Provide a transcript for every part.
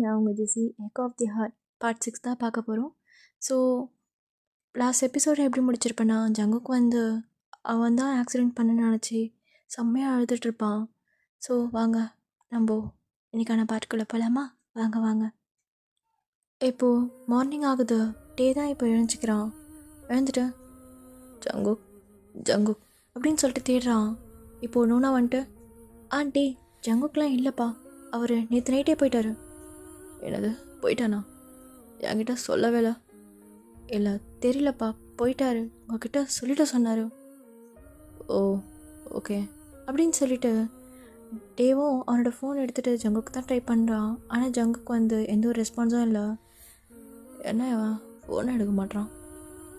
நான் உங்கள் Jessie. Echo of the heart part 6 தான் பார்க்க போகிறோம். ஸோ லாஸ்ட் எபிசோட எப்படி முடிச்சிருப்பேன்னா, ஜங்குக்கு வந்து அவன் தான் ஆக்சிடெண்ட் பண்ண நினச்சி செம்மையாக அழுதுட்ருப்பான். ஸோ வாங்க நம்ம இன்றைக்கான பாட்டுக்குள்ளே போகலாமா? வாங்க வாங்க. இப்போது மார்னிங் ஆகுது. டே தான் இப்போ எழுந்துக்கிறான். எழுந்துட்டு ஜங்குக் ஜங்குக் அப்படின்னு சொல்லிட்டு தேடுறான். இப்போது நூனா வந்துட்டு டே ஜங்குக்லாம் இல்லைப்பா, அவர் நேற்று நைட்டே போயிட்டாரு. என்னது போயிட்டானா? என்கிட்ட சொல்லவே இல்லை. தெரியலப்பா, போயிட்டாரு, உங்ககிட்ட சொல்லிட்டு சொன்னார். ஓ ஓகே அப்படின்னு சொல்லிட்டு டேவும் அவனோட ஃபோன் எடுத்துகிட்டு ஜங்குக்கு தான் ட்ரை பண்ணுறான். ஆனால் ஜங்குக்கு வந்து எந்த ஒரு ரெஸ்பான்ஸும் இல்லை. என்ன அவன் ஃபோனை எடுக்க மாட்டான்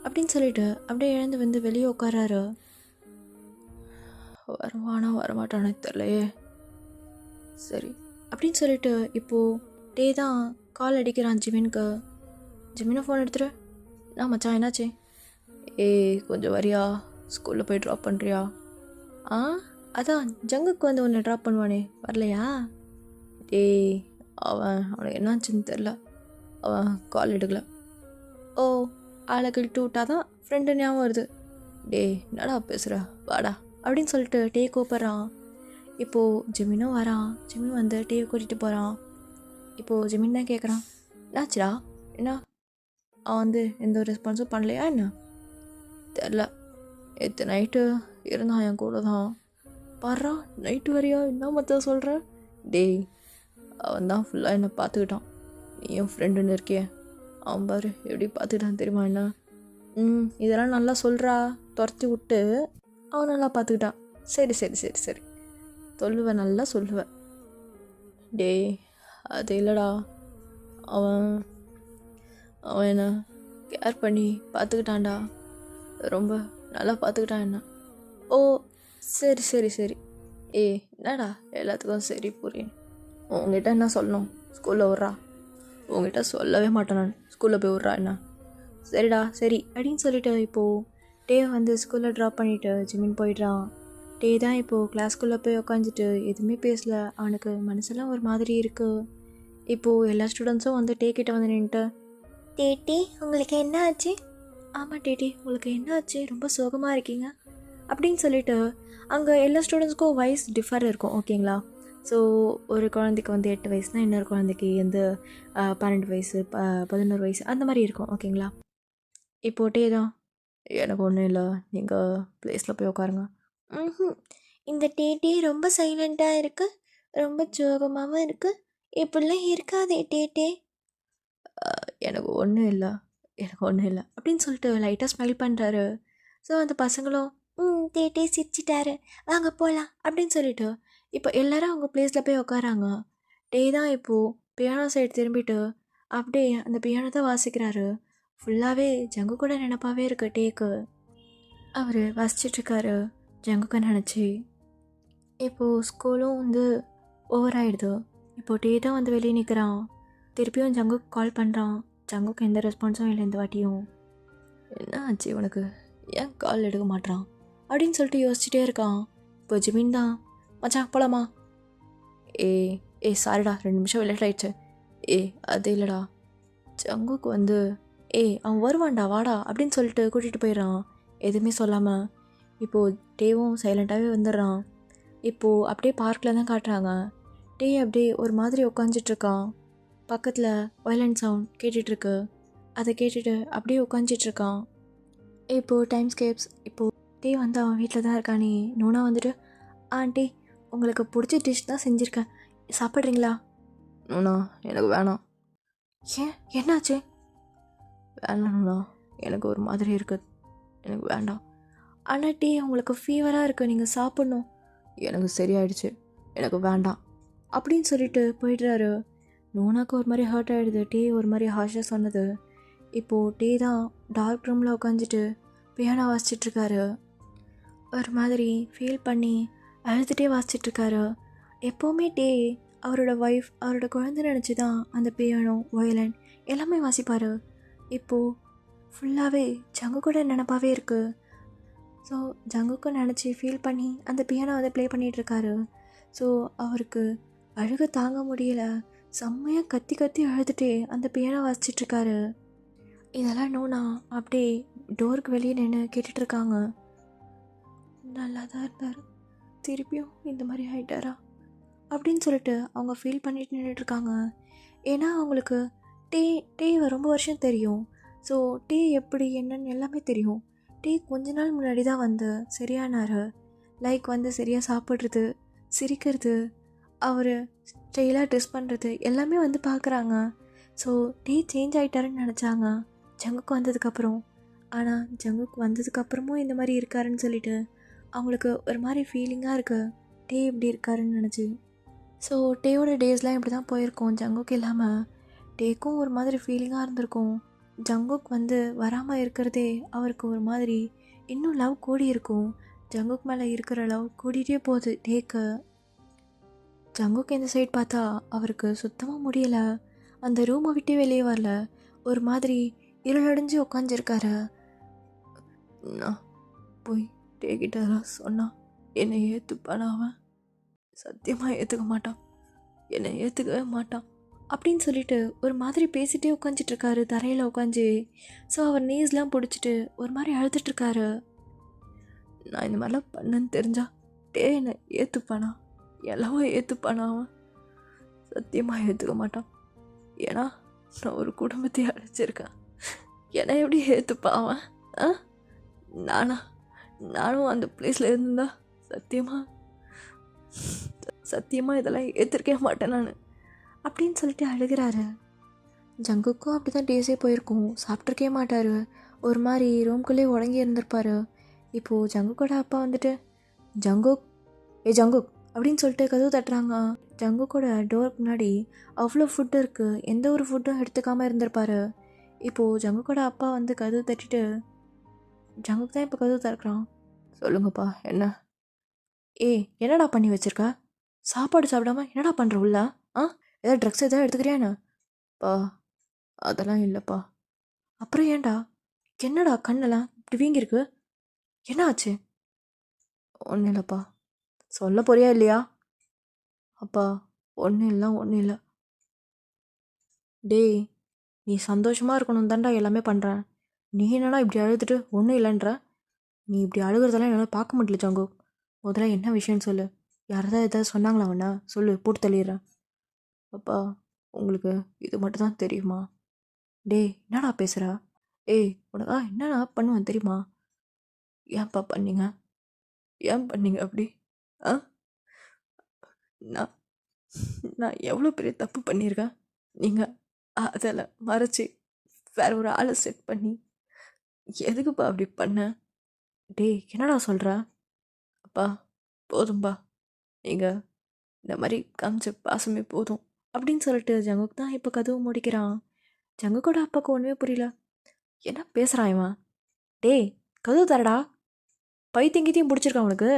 அப்படின்னு சொல்லிட்டு அப்படியே எழுந்து வந்து வெளியே உட்காராரு. வருவானா வரமாட்டானே தெரியலையே. சரி அப்படின்னு சொல்லிட்டு இப்போது டே தான் கால் அடிக்கிறான் ஜிமினுக்கு. ஜிமினை ஃபோன் எடுத்துரு. நான் மச்சான் என்னாச்சு? கொஞ்சம் வரியா, ஸ்கூலில் போய் ட்ராப் பண்ணுறியா? அதான் ஜங்குக்கு வந்து ஒன்று ட்ராப் பண்ணுவானே, வரலையா? அவனுக்கு என்னாச்சுன்னு தெரில, அவன் கால் எடுக்கல. ஓ ஆளை கிழிட்டு விட்டா தான் ஃப்ரெண்டு ஞாபகம் வருது. என்னடா பேசுகிற, வாடா அப்படின்னு சொல்லிட்டு டே கூப்பிட்றான். இப்போது ஜிமினும் வரான். ஜிமின் வந்து டேவை கூட்டிகிட்டு போகிறான். இப்போது ஜிமின் தான் கேட்குறான், என்னாச்சுடா? என்ன அவன் வந்து எந்த ஒரு ரெஸ்பான்ஸும் பண்ணலையா என்ன? தெரில, நேற்று நைட்டு இருந்தான் என் கூட தான். பாடுறா, நைட்டு வரையா என்ன மொத்தம் சொல்கிற? அவன் தான் ஃபுல்லாக என்னை பார்த்துக்கிட்டான். நீயும் ஃப்ரெண்டுன்னு இருக்கியே, அவன் பாரு எப்படி பார்த்துக்கிட்டான் தெரியுமா என்ன? இதெல்லாம் நல்லா சொல்கிறா, துரத்தி விட்டு அவன் நல்லா பார்த்துக்கிட்டான். சரி சரி சரி சரி சொல்லுவேன், நல்லா சொல்லுவேன். அது இல்லைடா, அவன் என்னை கேர் பண்ணி பார்த்துக்கிட்டான்டா, ரொம்ப நல்லா பார்த்துக்கிட்டான் என்ன. ஓ சரி சரி சரி. என்னடா எல்லாத்துக்கும் சரி புரியும். உங்ககிட்ட என்ன சொல்லணும்? ஸ்கூலில் விட்றா. உங்ககிட்ட சொல்லவே மாட்டேன் நான், ஸ்கூலில் போய் விட்றா என்ன. சரிடா சரி அப்படின்னு சொல்லிட்டு இப்போது டே வந்து ஸ்கூலில் ட்ராப் பண்ணிவிட்டு ஜிமின் போயிடுறான். டே தான் இப்போது கிளாஸ்குள்ளே போய் உக்காந்துட்டு எதுவுமே பேசலை. அவனுக்கு மனசெல்லாம் ஒரு மாதிரி இருக்குது. இப்போது எல்லா ஸ்டூடெண்ட்ஸும் வந்து டே கிட்ட வந்து நின்றுட்டு, டேட்டி உங்களுக்கு என்ன ஆச்சு? ஆமாம் டேட்டி உங்களுக்கு என்ன ஆச்சு, ரொம்ப சோகமாக இருக்கீங்க அப்படின்னு சொல்லிட்டு அங்கே எல்லா ஸ்டூடெண்ட்ஸ்க்கும் வயசு டிஃபர் இருக்கும், ஓகேங்களா? ஸோ ஒரு குழந்தைக்கு வந்து 8 வயசுனா இன்னொரு குழந்தைக்கு வந்து 12 வயசு 11 வயசு அந்த மாதிரி இருக்கும், ஓகேங்களா? இப்போது டே தான், எனக்கு ஒன்றும் இல்லை, நீங்கள் ப்ளேஸில் போய் உட்காருங்க. இந்த டேட்டே ரொம்ப சைலண்ட்டாக இருக்குது, ரொம்ப சோகமாகவும் இருக்குது, இப்படிலாம் இருக்காதே டேட்டே. எனக்கு ஒன்றும் இல்லை அப்படின்னு சொல்லிட்டு லைட்டாக ஸ்மைல் பண்ணுறாரு. ஸோ அந்த பசங்களும் டேட்டே சிரிச்சிட்டாரு, வாங்க போகலாம் அப்படின்னு சொல்லிட்டு இப்போ எல்லோரும் அவங்க ப்ளேஸில் போய் உட்காராங்க. டே தான் இப்போது பியானோ சைடு திரும்பிட்டு அப்படியே அந்த பியானோ தான் வாசிக்கிறாரு. ஃபுல்லாகவே ஜங்கு கூட நினப்பாவே இருக்கு டேக்கு. அவர் வாசிச்சிட்ருக்காரு ஜங்குக்கு நினச்சி. இப்போது ஸ்கூலும் வந்து ஓவர் ஆகிடுது. இப்போது டே தான் வந்து வெளியே நிற்கிறான். திருப்பியும் ஜங்குக்கு கால் பண்ணுறான். ஜங்குக்கு எந்த ரெஸ்பான்ஸும் இல்லை இந்த வாட்டியும். என்ன ஆச்சு உனக்கு, ஏன் கால் எடுக்க மாட்டான் அப்படின்னு சொல்லிட்டு யோசிச்சுட்டே இருக்கான். இப்போ ஜிமின் தான், மச்சான் போலாமா? சாரிடா 2 நிமிஷம் லேட் ஆயிடுச்சு. அது இல்லைடா, ஜங்குக்கு வந்து அவன் வருவான்டா வாடா அப்படின்னு சொல்லிட்டு கூட்டிகிட்டு போயிடுறான் எதுவுமே சொல்லாமல். இப்போது டேவும் சைலண்ட்டாகவே வந்துடுறான். இப்போது அப்படியே பார்க்கில் தான் காட்டுறாங்க. டே அப்படியே ஒரு மாதிரி உட்காந்துட்ருக்கான். பக்கத்தில் வயலண்ட் சவுண்ட் கேட்டுட்ருக்கு. அதை கேட்டுட்டு அப்படியே உட்காந்துட்ருக்கான். இப்போது டைம் ஸ்கேப்ஸ். இப்போது டே வந்து அவன் வீட்டில் தான் இருக்கானே. நோனா வந்துட்டு, ஆண்டி உங்களுக்கு பிடிச்ச டிஷ் தான் செஞ்சுருக்கேன், சாப்பிட்றீங்களா? நோனா எனக்கு வேணாம். ஏன் என்னாச்சு? வேணாம் நோனா, எனக்கு ஒரு மாதிரி இருக்குது, எனக்கு வேண்டாம். ஆனால் டே உங்களுக்கு ஃபீவராக இருக்குது, நீங்கள் சாப்பிட்ணும். எனக்கு சரியாயிடுச்சு, எனக்கு வேண்டாம் அப்படின்னு சொல்லிட்டு போயிடுறாரு. நோனாக்கு ஒரு மாதிரி ஹர்ட் ஆகிடுது டே ஒரு மாதிரி ஹாஷாக சொன்னது. இப்போது டே தான் டார்க் ரூமில் உட்காந்துட்டு பியானோ வாசிச்சிட்ருக்காரு. ஒரு மாதிரி ஃபீல் பண்ணி அழுதுகிட்டே வாசிச்சிட்ருக்காரு. எப்போவுமே டே அவரோட ஒய்ஃப் அவரோட குழந்தை நினச்சி தான் அந்த பியானோ வயலன் எல்லாமே வாசிப்பார். இப்போது ஃபுல்லாகவே ஜங்கு கூட நினப்பாவே இருக்குது. ஸோ ஜங்குக்கும் நினச்சி ஃபீல் பண்ணி அந்த பியானோ அதை ப்ளே பண்ணிகிட்ருக்காரு. ஸோ அவருக்கு அழுக தாங்க முடியலை. செம்மையாக கத்தி கத்தி அழுதுட்டு அந்த பியானோ வாசிச்சிட்ருக்காரு. இதெல்லாம் நோனா அப்படியே டோருக்கு வெளியே நின்று கேட்டுட்ருக்காங்க. நல்லா தான் இருந்தார், திருப்பியும் இந்த மாதிரி ஆகிட்டாரா அப்படின்னு சொல்லிட்டு அவங்க ஃபீல் பண்ணிட்டு நின்றுட்டுருக்காங்க. ஏன்னா அவங்களுக்கு டேவை ரொம்ப வருஷம் தெரியும். ஸோ டே எப்படி என்னன்னு எல்லாமே தெரியும். டே கொஞ்ச நாள் முன்னாடி தான் வந்து சரியானார். லைக் வந்து சரியாக சாப்பிட்றது, சிரிக்கிறது, அவர் ஸ்டைலாக ட்ரெஸ் பண்ணுறது எல்லாமே வந்து பார்க்குறாங்க. ஸோ டே சேஞ்ச் ஆகிட்டாருன்னு நினச்சாங்க ஜங்குக்கு வந்ததுக்கப்புறம். ஆனால் ஜங்குக்கு வந்ததுக்கப்புறமும் இந்த மாதிரி இருக்காருன்னு சொல்லிட்டு அவங்களுக்கு ஒரு மாதிரி ஃபீலிங்காக இருக்குது டே இப்படி இருக்காருன்னு நினச்சி. ஸோ டேயோட டேஸ்லாம் இப்படி தான் போயிருக்கோம். ஜங்குக்கு இல்லாமல் டேக்கும் ஒரு மாதிரி ஃபீலிங்காக இருந்திருக்கும். ஜங்குக் வந்து வராமல் இருக்கிறதே அவருக்கு ஒரு மாதிரி இன்னும் லவ் கூடி இருக்கும். ஜங்குக் மேலே இருக்கிற லவ் கூடிகிட்டே போகுது டேக்கு. ஜங்குக் இந்த சைட் பார்த்தா அவருக்கு சுத்தமாக முடியலை. அந்த ரூமை விட்டு வெளியே வரல. ஒரு மாதிரி இருளடைஞ்சு உட்காந்துருக்காரு. நான் போய் டேக்கிட்டலாம் சொன்னான் என்னை ஏற்றுப்பானா? அவன் சத்தியமாக ஏற்றுக்க மாட்டான், என்னை ஏற்றுக்கவே மாட்டான் அப்படின்னு சொல்லிட்டு ஒரு மாதிரி பேசிகிட்டே உட்காந்துட்ருக்காரு தரையில் உட்காந்து. ஸோ அவர் நீஸ்லாம் பிடிச்சிட்டு ஒரு மாதிரி அழுதுட்ருக்காரு. நான் இந்த மாதிரிலாம் பண்ணேன்னு தெரிஞ்சா டே என்னை ஏற்றுப்பானா? எல்லாமே ஏற்றுப்பானா? அவன் சத்தியமாக ஏற்றுக்க மாட்டான். ஏன்னா நான் ஒரு குடும்பத்தையே அழைச்சிருக்கேன். என்னை எப்படி ஏற்றுப்பா அவன்? நானும் அந்த பிளேஸில் இருந்தா சத்தியமாக இதெல்லாம் ஏற்றிருக்கவே மாட்டேன் நான் அப்படின்னு சொல்லிட்டு அழுகிறாரு. ஜங்குக்கும் அப்படி தான் டேஸே போயிருக்கும். சாப்பிட்ருக்கே மாட்டார். ஒரு மாதிரி ரூம்குள்ளே உடங்கி இருந்திருப்பார். இப்போது ஜங்குக்கோட அப்பா வந்துட்டு ஜங்குக் அப்படின்னு சொல்லிட்டு கதவு தட்டுறாங்க. ஜங்குக்கோட டோருக்கு முன்னாடி அவ்வளோ ஃபுட்டு இருக்குது. எந்த ஒரு ஃபுட்டும் எடுத்துக்காமல் இருந்திருப்பார். இப்போது ஜங்குக்கோட அப்பா வந்து கதவு தட்டிட்டு ஜங்குக் தான் இப்போ கதவு திறக்கிறான். சொல்லுங்கப்பா என்ன? என்னடா பண்ணி வச்சிருக்க? சாப்பாடு சாப்பிடாம என்னடா பண்ணுற உள்ள? ஏதாவது ட்ரக்ஸ் எதாவது எடுத்துக்கிறியாண்ணா? பா அதெல்லாம் இல்லைப்பா. அப்புறம் ஏன்டா? என்னடா கண்ணெல்லாம் இப்படி வீங்கிருக்கு? என்ன ஆச்சு? ஒன்றும் இல்லைப்பா. சொல்ல போறியா இல்லையா? அப்பா ஒன்றும் இல்லை. டேய் நீ சந்தோஷமாக இருக்கணும் தான்டா எல்லாமே பண்ணுறேன். நீ என்னடா இப்படி அழுதுட்டு ஒன்றும் இல்லைன்ற? நீ இப்படி அழுகிறதெல்லாம் என்னால் பார்க்க முடியல ஜங்கு. முதல்ல என்ன விஷயம்னு சொல்லு. யாராவது எதாவது சொன்னாங்களா அவனா? சொல்லு, போட்டு தள்ளிடுறேன். அப்பா உங்களுக்கு இது மட்டும் தான் தெரியுமா? டேய் என்னடா பேசுகிறா? உனக்கா என்னடா பண்ணுவேன் தெரியுமா? ஏன்ப்பா பண்ணீங்க? ஏன் பண்ணீங்க அப்படி? நான் நான் எவ்வளோ பெரிய தப்பு பண்ணியிருக்கேன். நீங்கள் அதில் மறைச்சி வேற ஒரு ஆளை செட் பண்ணி எதுக்குப்பா அப்படி பண்ண? டேய் என்னடா சொல்கிற? அப்பா போதும்பா, நீங்கள் இந்த மாதிரி காமிச்ச பாசமே போதும் அப்படின்னு சொல்லிட்டு ஜங்குக் தான் இப்போ கதவு முடிக்கிறான். ஜங்குக்கோட அப்பாவுக்கு ஒன்றுமே புரியல. என்ன பேசுகிறான் இவன்? டேய் கதவு தரடா. பைத்தியங்கித்தையும் பிடிச்சிருக்கான் உனக்கு?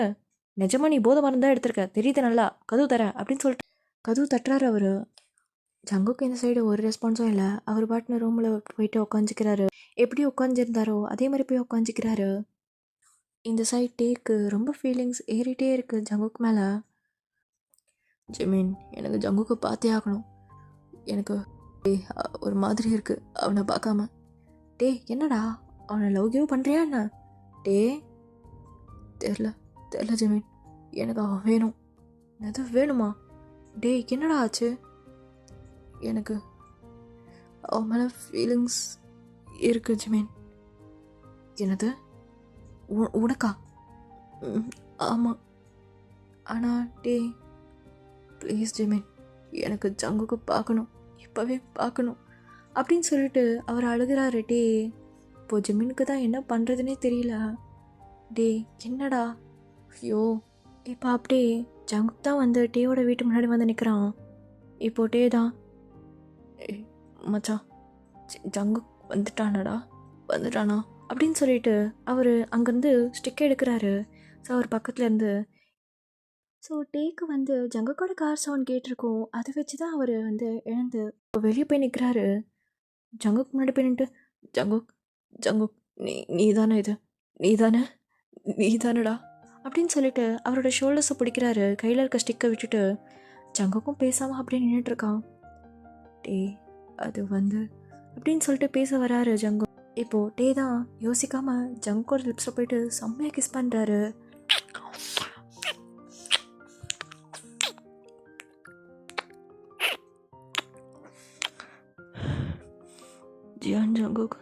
நிஜமா நீ போதை மருந்து தான் எடுத்திருக்க தெரியுது நல்லா. கதவு தர அப்படின்னு சொல்லிட்டு கதவு தட்டுறாரு அவர். ஜங்குக்கு இந்த சைடு ஒரு ரெஸ்பான்ஸும் இல்லை. அவர் பாட்டுன்னு ரூமில் போயிட்டு உட்காந்துக்கிறாரு. எப்படி உட்காந்துருந்தாரோ அதே மாதிரி போய் உட்காந்துக்கிறாரு. இந்த சைட் டேக்கு ரொம்ப ஃபீலிங்ஸ் ஏறிட்டே இருக்குது ஜங்குக்கு மேலே. ஜெமீன் எனக்கு ஜங்குக்கு பார்த்தே ஆகணும். எனக்கு ஒரு மாதிரி இருக்குது அவனை பார்க்காம. என்னடா அவனை லவ் கிவ் பண்ணுறியா என்ன? தெரில ஜெமீன், எனக்கு அவன் வேணும். எது வேணுமா? என்னடா ஆச்சு? எனக்கு அவன் மேலே ஃபீலிங்ஸ் இருக்கு ஜெமீன். என்னது? உனக்கா? ஆமாம். ஆனால் ப்ளீஸ் ஜெமீன், எனக்கு ஜங்குக்கு பார்க்கணும், இப்போவே பார்க்கணும் அப்படின்னு சொல்லிட்டு அவர் அழுகிறாரு. இப்போ ஜெமீனுக்கு தான் என்ன பண்ணுறதுனே தெரியல. என்னடா? ஐயோ இப்போ அப்படியே ஜங்குக் தான் வந்து டேயோட வீட்டு முன்னாடி வந்து நிற்கிறான். இப்போ தான் மச்சான் ஜங்குக் வந்துட்டானா அப்படின்னு சொல்லிட்டு அவர் அங்கேருந்து ஸ்டிக் எடுக்கிறாரு. ஸோ அவர் பக்கத்துலேருந்து டேக்கு வந்து ஜங்குக்கோட கார் சவுண்ட் கேட்டிருக்கோம். அதை வச்சு தான் அவர் வந்து எழுந்து வெளியே போய் நிற்கிறாரு. ஜங்குக் முன்னாடி போய் நின்ட்டு ஜங்குக் நீ தானடா அப்படின்னு சொல்லிட்டு அவரோட ஷோல்டர்ஸை பிடிக்கிறாரு. கையில் இருக்க ஸ்டிக்கை விட்டுட்டு ஜங்குக்கும் பேசாமல் அப்படியே நின்றுட்டுருக்கான். டே அது வந்து அப்படின்னு சொல்லிட்டு பேச வராரு ஜங்கு. இப்போது டே தான் யோசிக்காமல் ஜங்கோட லிப்ஸில் போயிட்டு செம்மையாக கிஸ் பண்ணுறாரு. ஜியான் ஜங்குக்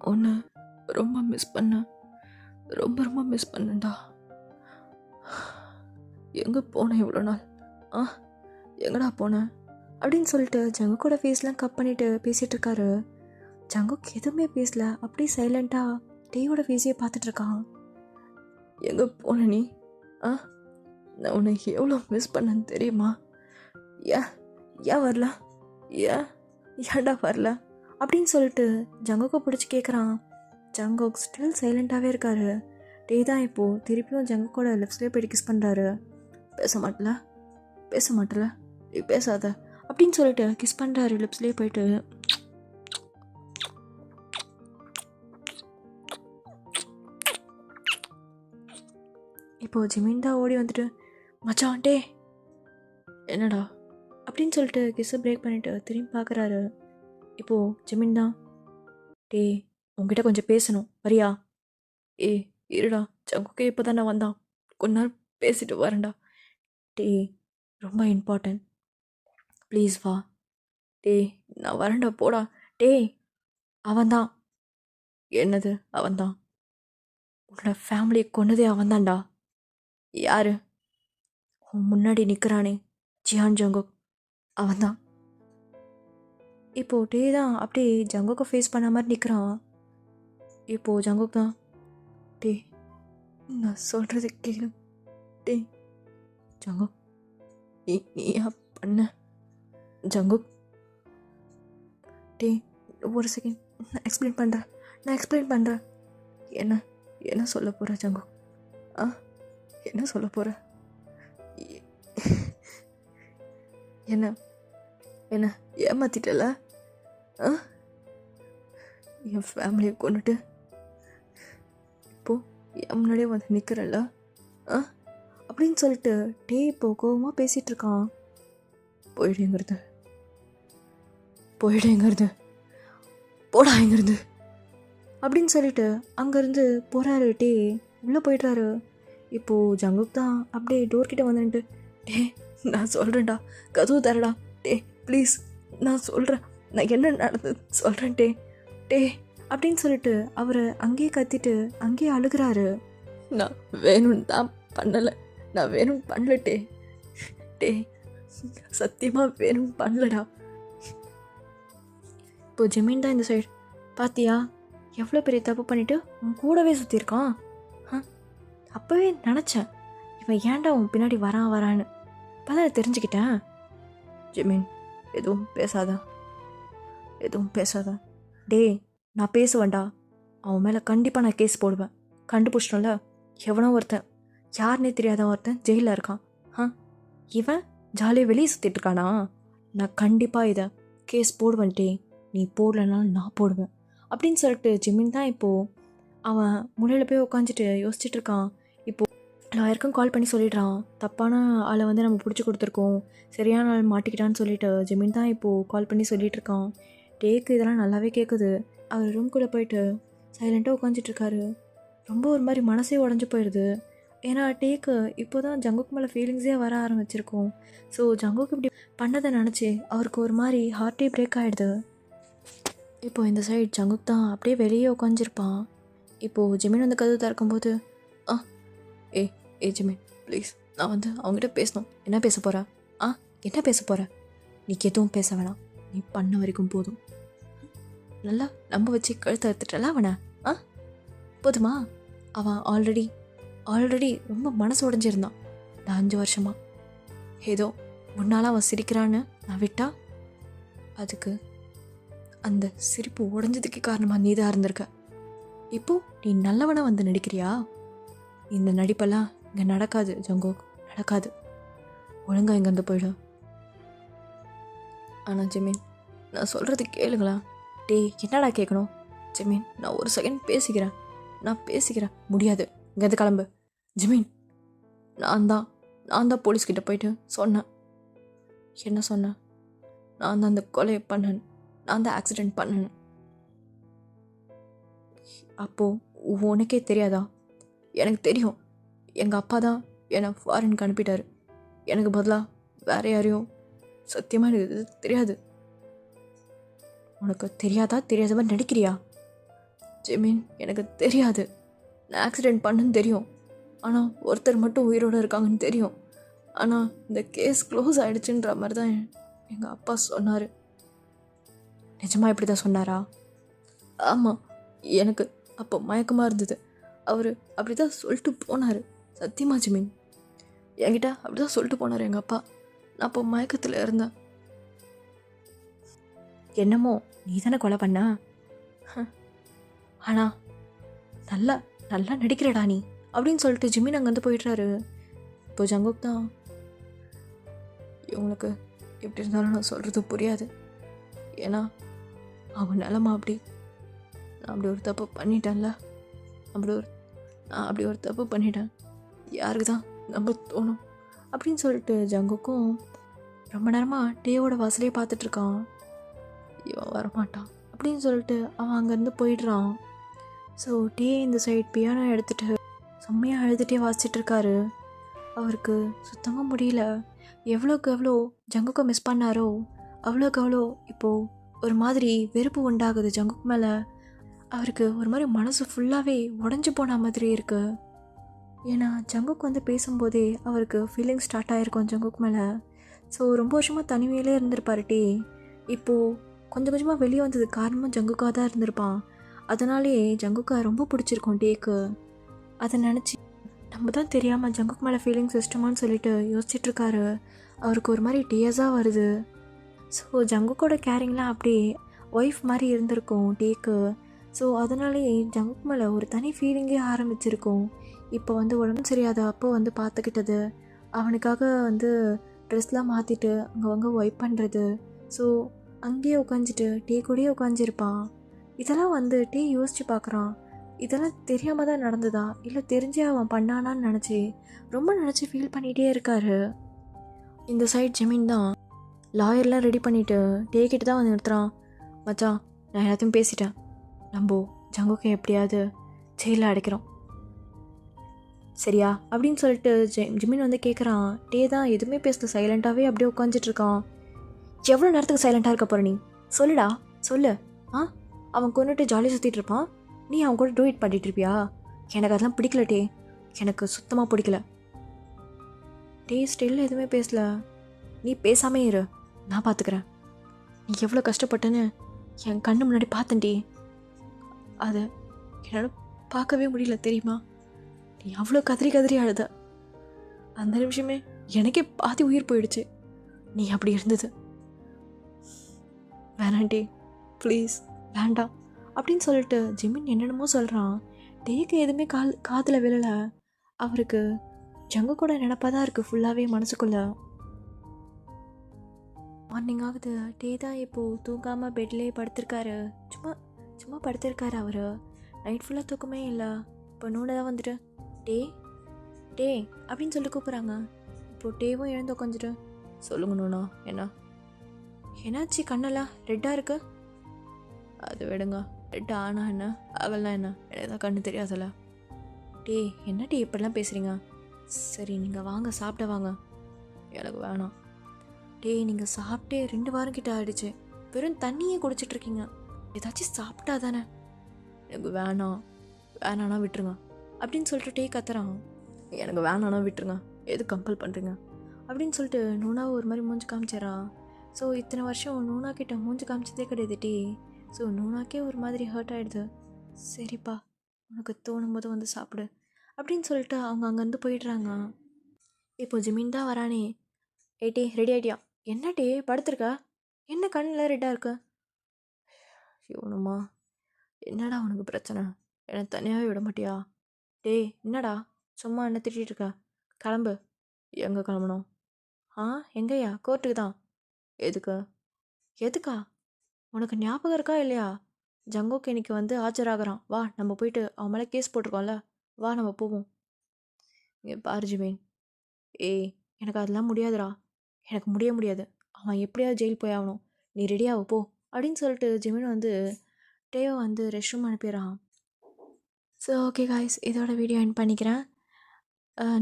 உன்னை ரொம்ப மிஸ் பண்ணேன், ரொம்ப மிஸ் பண்ணேன்டா. எங்கே போனேன் இவ்வளோ நாள்? எங்கடா போனேன் அப்படின்னு சொல்லிட்டு ஜங்குக்கோட ஃபேஸ்லாம் கட் பண்ணிட்டு பேசிகிட்டு இருக்காரு. ஜங்குக் எதுவுமே பேசல, அப்படியே சைலண்ட்டாக டேயோட ஃபேஸையே பார்த்துட்ருக்கான். எங்கே போன நீ? நான் உன்னை எவ்வளோ மிஸ் பண்ணேன்னு தெரியுமா? ஏன் வரல? ஏன்டா வரல அப்படின்னு சொல்லிட்டு ஜங்குக்கை பிடிச்சி கேட்குறான். ஜங்குக் ஸ்டில் சைலண்ட்டாகவே இருக்காரு. டே தான் இப்போது திருப்பியும் ஜங்குக்கோட லிப்ஸ்லேயே போய்ட்டு கிஸ் பண்ணுறாரு. பேச மாட்டல நீ பேசாத அப்படின்னு சொல்லிட்டு கிஸ் பண்ணுறாரு லிப்ஸ்லேயே போயிட்டு. இப்போது ஜிமின் தான் ஓடி வந்துட்டு மச்சான் டே என்னடா அப்படின்னு சொல்லிட்டு கிஸ்ஸை பிரேக் பண்ணிவிட்டு திரும்பி பார்க்குறாரு. இப்போது ஜிமின் தான் டே உங்ககிட்ட கொஞ்சம் பேசணும் வரியா? இருடா ஜங்குக்கே இப்போ தானே வந்தான், கொஞ்ச நாள் பேசிட்டு வரேன்டா. டே ரொம்ப இம்பார்ட்டன்ட், ப்ளீஸ் வா. டே நான் வரேன்டா போடா. டே அவன்தான். என்னது அவன்தான்? உன்னோட ஃபேமிலியை கொன்னதே அவன்தான்டா. யாரு? உன் முன்னாடி நிற்கிறானே ஜியான் ஜங்குக், அவன்தான். இப்போது டே தான் அப்படியே ஜங்குக்கை ஃபேஸ் பண்ண மாதிரி நிற்கிறான். இப்போது ஜங்குக் தான் டே நான் சொல்கிறது கேளு. டே ஜங்குக் நீயா பண்ண? ஜங்குக் டே ஒரு செகண்ட் நான் எக்ஸ்பிளைன் பண்ணுறேன். என்ன சொல்ல போகிற ஜங்குக்? என்ன சொல்ல போகிற? என்ன ஏமாத்திட்டல? என் ஃபேமிலியை கொண்டுட்டு இப்போது என் முன்னாடியே வந்து நிற்கிறல்ல அப்படின்னு சொல்லிட்டு டே இப்போ கோவமாக பேசிகிட்டு இருக்கான். போயிடுங்கிறது போடா எங்கிறது அப்படின்னு சொல்லிட்டு அங்கேருந்து போகிறாரு. டே உள்ளே போய்ட்றாரு. இப்போது ஜங்குக் தான் அப்படியே டோர்கிட்ட வந்துட்டு டே நான் சொல்கிறேன்டா, கதவு தரடா. டே ப்ளீஸ் நான் சொல்கிறேன், நான் என்ன நடந்தது சொல்கிறேன் டே அப்படின்னு சொல்லிட்டு அவர் அங்கேயே கத்திட்டு அங்கேயே அழுகிறாரு. நான் வேணும்னு தான் பண்ணலை, நான் வேணும்னு பண்ணல டே சத்தியமாக வேணும்னு பண்ணலடா. இப்போ ஜமீன் தான் இந்த சைடு பாத்தியா எவ்வளோ பெரிய தப்பு பண்ணிவிட்டு உன் கூடவே சுற்றிருக்கான். அப்போவே நினச்சேன் இவன் ஏன்டா உன் பின்னாடி வரான்னு. இப்போ தான் தெரிஞ்சுக்கிட்டேன். ஜமீன் எதுவும் பேசாதா. டே நான் பேசுவேன்டா, அவன் மேலே கண்டிப்பாக நான் கேஸ் போடுவேன். கண்டுபிடிச்சிட்டோம்ல, எவனோ ஒருத்தன் யாருன்னே தெரியாத ஒருத்தன் ஜெயிலில் இருக்கான். இவன் ஜாலியாக வெளியே சுற்றிட்டு இருக்கானா? நான் கண்டிப்பாக இதை கேஸ் போடுவேன். டே நீ போடலனாலும் நான் போடுவேன் அப்படின்னு சொல்லிட்டு ஜிமின் தான் இப்போது அவன் முறையில் போய் உட்காந்துட்டு யோசிச்சுட்டு இருக்கான். இப்போது லாயருக்கும் கால் பண்ணி சொல்லிடுறான், தப்பான ஆளை வந்து நம்ம பிடிச்சி கொடுத்துருக்கோம், சரியான ஆள் மாட்டிக்கிட்டான்னு சொல்லிட்டு ஜிமின் தான் இப்போது கால் பண்ணி சொல்லிகிட்டு இருக்கான். டேக்கு இதெல்லாம் நல்லாவே கேட்குது. அவர் ரூம்குள்ளே போயிட்டு சைலண்ட்டாக உட்காந்துட்ருக்காரு. ரொம்ப ஒரு மாதிரி மனசே உடஞ்சி போயிடுது. ஏன்னா டேக்கு இப்போ தான் ஜங்குக்கு மேலே ஃபீலிங்ஸே வர ஆரம்பிச்சிருக்கோம். ஸோ ஜங்குக்கு இப்படி பண்ணதை நினச்சி அவருக்கு ஒரு மாதிரி ஹார்ட்டே பிரேக் ஆகிடுது. இப்போது இந்த சைடு ஜங்குக் தான் அப்படியே வெளியே உட்காந்துருப்பான். இப்போது ஜிமின் வந்து கதவு திறக்கும்போது ஏ ஜிமின் ப்ளீஸ், நான் வந்து அவங்ககிட்ட பேசணும். என்ன பேச போகிற? நீ எதுவும் பேச வேணாம், நீ பண்ண வரைக்கும் போதும். நல்லா நம்ப வச்சு கழுத்தை எடுத்துட்டல அவனை. போதுமா? அவன் ஆல்ரெடி ரொம்ப மனசு உடஞ்சிருந்தான். நான் 5 வருஷமா ஏதோ முன்னால் அவன் சிரிக்கிறான்னு நான் விட்டா அதுக்கு அந்த சிரிப்பு உடஞ்சதுக்கு காரணமாக நீ தான் இருந்திருக்க. இப்போது நீ நல்லவனாக வந்து நடிக்கிறியா? இந்த நடிப்பெல்லாம் இங்கே நடக்காது ஜங்குக், நடக்காது. ஒழுங்கா இங்கேருந்து போயிடும். ஆனால் ஜிமின் நான் சொல்கிறது கேளுங்களா? டேய் என்னடா கேட்கணும்? ஜிமின் நான் ஒரு செகண்ட் பேசிக்கிறேன். முடியாது, இங்கேருந்து கிளம்பு. ஜிமின் நான் தான் போலீஸ்கிட்ட போயிட்டு சொன்னேன். என்ன சொன்னேன்? நான் தான் அந்த கொலையை பண்ணேன், நான் தான் ஆக்சிடெண்ட் பண்ணேன். அப்போது உனக்கே தெரியாதா? எனக்கு தெரியும். எங்கள் அப்பா தான் என்னை ஃபாரினுக்கு அனுப்பிட்டார். எனக்கு பதிலாக வேறு யாரையும். சத்தியமாக எனக்கு இது தெரியாது. உனக்கு தெரியாதா? தெரியாத மாதிரி நடிக்கிறியா? ஜெமீன், எனக்கு தெரியாது. நான் ஆக்சிடெண்ட் பண்ணேன்னு தெரியும். ஆனால் ஒருத்தர் மட்டும் உயிரோடு இருக்காங்கன்னு தெரியும். ஆனால் இந்த கேஸ் க்ளோஸ் ஆகிடுச்சுன்ற மாதிரி தான் எங்கள் அப்பா சொன்னார். நிஜமாக இப்படி தான் சொன்னாரா? ஆமாம், எனக்கு அப்போ மயக்கமாக இருந்தது. அவர் அப்படி தான் சொல்லிட்டு போனார். சத்தியமா ஜெமீன், என்கிட்ட அப்படி தான் சொல்லிட்டு போனார் எங்கள் அப்பா. நான் அப்போ மயக்கத்தில் இருந்தேன். என்னமோ நீ தானே கொலை பண்ண? ஆனால் நல்லா நல்லா நடிக்கிறடா நீ அப்படின்னு சொல்லிட்டு ஜிமின் அங்கேருந்து போயிடுறாரு. இப்போ ஜங்குக் தான், இவங்களுக்கு எப்படி இருந்தாலும் நான் சொல்கிறது புரியாது. ஏன்னா அவன் நிலமா அப்படி. நான் அப்படி ஒரு தப்பு பண்ணிட்டேன்ல. நான் அப்படி ஒரு தப்பு பண்ணிட்டேன். யாருக்கு தான் நம்ப தோணும் அப்படின்னு சொல்லிட்டு ஜங்குக்கும் ரொம்ப நேரமாக டேவோட வாசலையே பார்த்துட்ருக்கான். இவன் வரமாட்டான் அப்படின்னு சொல்லிட்டு அவன் அங்கேருந்து போயிடுறான். ஸோ டே இந்த சைட் பியானோ எடுத்துகிட்டு செம்மையாக அழுதுகிட்டே வாசிச்சிட்ருக்காரு. அவருக்கு சுத்தமாக முடியல. எவ்வளோக்கு எவ்வளோ ஜங்குக்கை மிஸ் பண்ணாரோ அவ்வளோக்கு அவ்வளோ இப்போது ஒரு மாதிரி வெறுப்பு உண்டாகுது ஜங்குக் மேலே. அவருக்கு ஒரு மாதிரி மனசு ஃபுல்லாகவே உடஞ்சி போன மாதிரி இருக்குது. ஏன்னா ஜங்குக் வந்து பேசும்போதே அவருக்கு ஃபீலிங் ஸ்டார்ட் ஆகிருக்கும் ஜங்குக் மேலே. ஸோ ரொம்ப வருஷமாக தனிமையிலே இருந்திருப்பார் டே. இப்போது கொஞ்சம் கொஞ்சமாக வெளியே வந்தது காரணமாக ஜங்குக்காக தான் இருந்திருப்பான். அதனாலே ஜங்குக்கா ரொம்ப பிடிச்சிருக்கும் டேக்கு. அதை நினச்சி நம்ம தான் தெரியாமல் ஜங்குக் மேலே ஃபீலிங் சிஸ்டமான்னு சொல்லிட்டு யோசிச்சிட்ருக்காரு. அவருக்கு ஒரு மாதிரி டேஸாக வருது. ஸோ ஜங்குக்கோட கேரிங்லாம் அப்படியே ஒய்ஃப் மாதிரி இருந்திருக்கும் டேக்கு. ஸோ அதனாலே ஜங்குக் மேலே ஒரு தனி ஃபீலிங்கே ஆரம்பிச்சிருக்கும். இப்போ வந்து உடம்பு சரியாத அப்போ வந்து பார்த்துக்கிட்டது, அவனுக்காக வந்து ட்ரெஸ்லாம் மாற்றிட்டு அங்கே ஒய்ப் பண்ணுறது, ஸோ அங்கேயே உட்காந்துட்டு டே கூடயே உட்காந்துருப்பான். இதெல்லாம் வந்து டே யோசித்து பார்க்குறான். இதெல்லாம் தெரியாமல் தான் நடந்ததா இல்லை தெரிஞ்சே அவன் பண்ணானான்னு நினச்சி ரொம்ப ஃபீல் பண்ணிகிட்டே இருக்காரு. இந்த சைட் ஜெமீன் தான் லாயர்லாம் ரெடி பண்ணிவிட்டு டே கிட்ட தான் வந்து நிறுத்துறான். மச்சான், நான் எல்லாத்தையும் பேசிட்டேன். நம்ம ஜங்குக்கை எப்படியாவது ஜெயிலில் அடைக்கிறோம், சரியா அப்படின்னு சொல்லிட்டு ஜிமின் வந்து கேட்குறான். டே தான் எதுவுமே பேசல, சைலண்ட்டாகவே அப்படியே உட்காந்துட்ருக்கான். எவ்வளோ நேரத்துக்கு சைலண்ட்டாக இருக்க போகிற நீ? சொல்லுடா சொல்லு. அவன் கொண்டுட்டு ஜாலியாக சுற்றிட்டு இருப்பான், நீ அவன் கூட டூ இட் பண்ணிட்டு இருப்பியா? எனக்கு அதெல்லாம் பிடிக்கல டே, எனக்கு சுத்தமாக பிடிக்கல. டே ஸ்டில் எதுவுமே பேசல. நீ பேசாமே இரு, நான் பார்த்துக்கிறேன். நீ எவ்வளோ கஷ்டப்பட்டேன்னு என் கண்ணு முன்னாடி பார்த்தேன் டே. அதை என்னால் பார்க்கவே முடியல தெரியுமா? நீ அவ்வளோ கதறி அழுத. அந்த நிமிஷமே எனக்கே பாதி உயிர் போயிடுச்சு. நீ அப்படி இருந்தது. வேணாண்டே, ப்ளீஸ் வேண்டாம் அப்படின்னு சொல்லிட்டு ஜிமின் என்னென்னமோ சொல்கிறான். டேக்கு எதுவுமே காதில் விழலை. அவருக்கு ஜங்கு கூட நினப்பாக தான் இருக்குது ஃபுல்லாகவே மனசுக்குள்ளே. மார்னிங் ஆகுது. டே தான் இப்போது தூங்காமல் பெட்லேயே படுத்திருக்காரு. சும்மா படுத்திருக்காரு. அவர் நைட் ஃபுல்லாக தூக்கமே இல்லை. இப்போ நூனை தான் வந்துட்டு டே டே அப்படின்னு சொல்லி கூப்பிட்றாங்க. இப்போது டேவும் எழுந்து உட்காந்துட்டு சொல்லுங்க நூனா, என்னாச்சு? கண்ணெல்லாம் ரெட்டாக இருக்கு. அது விடுங்க, ரெட் ஆனா என்ன ஆகலாம் என்ன, எனக்கு தான் கண்ணு தெரியாதுல்ல. டே என்ன டே இப்படிலாம் பேசுகிறீங்க? சரி நீங்கள் வாங்க, சாப்பிட வாங்க. எனக்கு வேணாம். டே நீங்கள் சாப்பிட்டே 2 வாரம் கிட்ட ஆகிடுச்சு, வெறும் தண்ணியே குடிச்சிட்ருக்கீங்க, ஏதாச்சும் சாப்பிட்டா தானே. எனக்கு வேணான்னா விட்டுருங்க அப்படின்னு சொல்லிட்டு டே கத்துறான். எனக்கு வேணான்னா விட்டுருங்க, எது கம்பல் பண்ணுறீங்க அப்படின்னு சொல்லிட்டு நூனாவை ஒரு மாதிரி மூஞ்சி காமிச்சிடறான். ஸோ இத்தனை வருஷம் நூனா கிட்ட மூஞ்சி காமிச்சதே கிடையாது டே. ஸோ நூனாக்கே ஒரு மாதிரி ஹர்ட் ஆகிடுது. சரிப்பா, உனக்கு தோணும் போது வந்து சாப்பிடு அப்படின்னு சொல்லிட்டு அவங்க அங்கேருந்து போயிடுறாங்க. இப்போ ஜிமின் தான் வரானே. டே ரெடி ஆகிட்டியா? என்ன டே படுத்துருக்க? என்ன கண்ணில் ரெட்டாக இருக்கு? இவனுமா, என்னடா உனக்கு பிரச்சனை? என்னை தனியாகவே விட மாட்டியா? டே என்னடா சும்மா என்ன திட்டிகிட்டு இருக்க? கிளம்பு. எங்கே கிளம்பணும்? எங்கேயா? கோர்ட்டுக்கு தான். எதுக்கா? உனக்கு ஞாபகம் இருக்கா இல்லையா? ஜங்குக்கு இன்னைக்கு வந்து ஆஜராகிறான். வா நம்ம போயிட்டு அவன் மேலே கேஸ் போட்டிருக்கோம்ல, வா நம்ம போவோம். இங்கே பாரு ஜிமீன், எனக்கு அதெல்லாம் முடியாதுடா. எனக்கு முடியாது. அவன் எப்படியாவது ஜெயில் போய் ஆகணும், நீ ரெடியாக போ அப்படின்னு சொல்லிட்டு ஜிமின் வந்து டேவை வந்து ரெஸ்ட் ரூம் அனுப்பிடுறான். ஸோ ஓகே காய்ஸ், இதோட வீடியோ எண்ட் பண்ணிக்கிறேன்.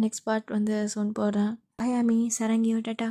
நெக்ஸ்ட் பார்ட் வந்து சோன் போடுறேன். பை ஆமி, சரங்கியோ, டாட்டா.